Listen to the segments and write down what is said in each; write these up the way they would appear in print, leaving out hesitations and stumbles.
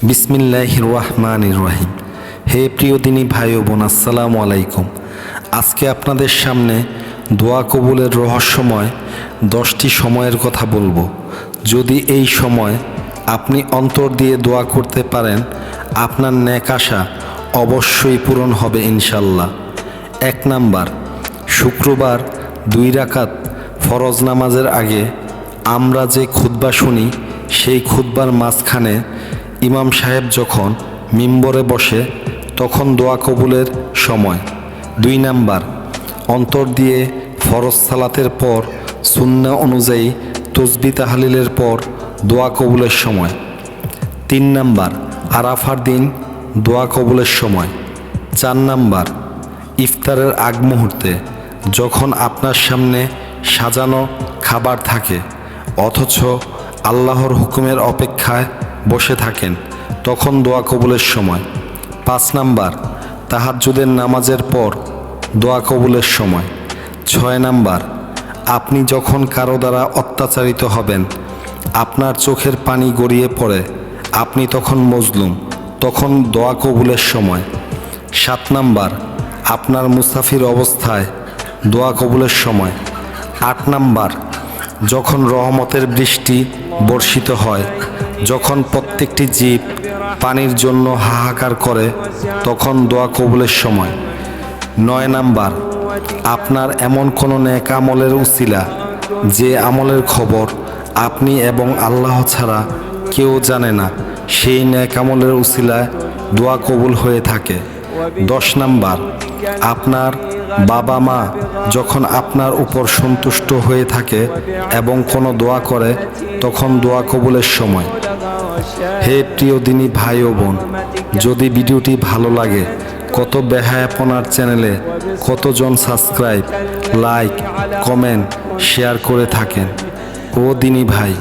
বিসমিল্লাহির রহমানির রহিম। হে প্রিয় দিনী ভাই ও বোন, আসসালামু আলাইকুম। আজকে আপনাদের সামনে দোয়া কবুলের রহস্যময় 10টি সময়ের কথা বলবো। যদি এই সময় আপনি অন্তর দিয়ে দোয়া করতে পারেন, আপনার নেক আশা অবশ্যই পূরণ হবে ইনশাল্লাহ। 1 নাম্বার, শুক্রবার 2 রাকাত ফরজ নামাজের আগে আমরা যে খুতবা শুনি, সেই খুতবার মাঝখানে ইমাম সাহেব যখন মিম্বরে বসে, তখন দোয়া কবুলের সময়। 2 নাম্বার, অন্তর দিয়ে ফরজ সালাতের পর সুন্নাহ অনুযায়ী তসবিহ তাহলিলের পর দোয়া কবুলের সময়। 3 নাম্বার, আরাফার দিন দোয়া কবুলের সময়। 4 নাম্বার, ইফতারের আগ মুহূর্তে যখন আপনার সামনে সাজানো খাবার থাকে অথচ আল্লাহর হুকুমের অপেক্ষায় বসে থাকেন, তখন দোয়া কবুলের সময়। 5 নাম্বার, তাহাজ্জুদের নামাজের পর দোয়া কবুলের সময়। 6 নাম্বার, আপনি যখন কারো দ্বারা অত্যাচারিত হবেন, আপনার চোখের পানি গড়িয়ে পড়ে, আপনি তখন মজলুম, তখন দোয়া কবুলের সময়। 7 নাম্বার, আপনার মুসাফির অবস্থায় দোয়া কবুলের সময়। 8 নাম্বার, যখন রহমতের বৃষ্টি বর্ষিত হয়, যখন প্রত্যেকটি জীব পানির জন্য হাহাকার করে, তখন দোয়া কবুলের সময়। 9 নাম্বার, আপনার এমন কোনো নেক আমলের উসিলা, যে আমলের খবর আপনি এবং আল্লাহ ছাড়া কেউ জানে না, সেই নেক আমলের উসিলায় দোয়া কবুল হয়ে থাকে। 10 নাম্বার, আপনার বাবা মা যখন আপনার উপর সন্তুষ্ট হয়ে থাকে এবং কোনো দোয়া করে, তখন দোয়া কবুলের সময়। হে প্রিয় দিনী ভাই ও বোন, যদি ভিডিওটি ভালো লাগে, কত বেহায়াপনার চ্যানেলে কতজন সাবস্ক্রাইব, লাইক, কমেন্ট, শেয়ার করে থাকেন। ও দিনী ভাই,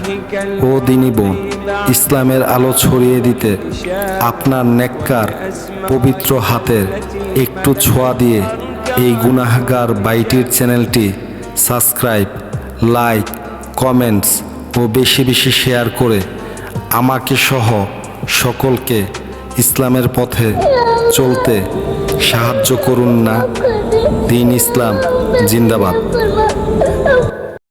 ও দিনী বোন, ইসলামের আলো ছড়িয়ে দিতে আপনার নেককার পবিত্র হাতের একটু ছোঁয়া দিয়ে এই গুনাহগার বাইটির চ্যানেলটি সাবস্ক্রাইব, লাইক, কমেন্টস ও বেশি বেশি শেয়ার করে আমাকে সহ সকলকে ইসলামের পথে চলতে সাহায্য করুন না। দ্বীন ইসলাম জিন্দাবাদ।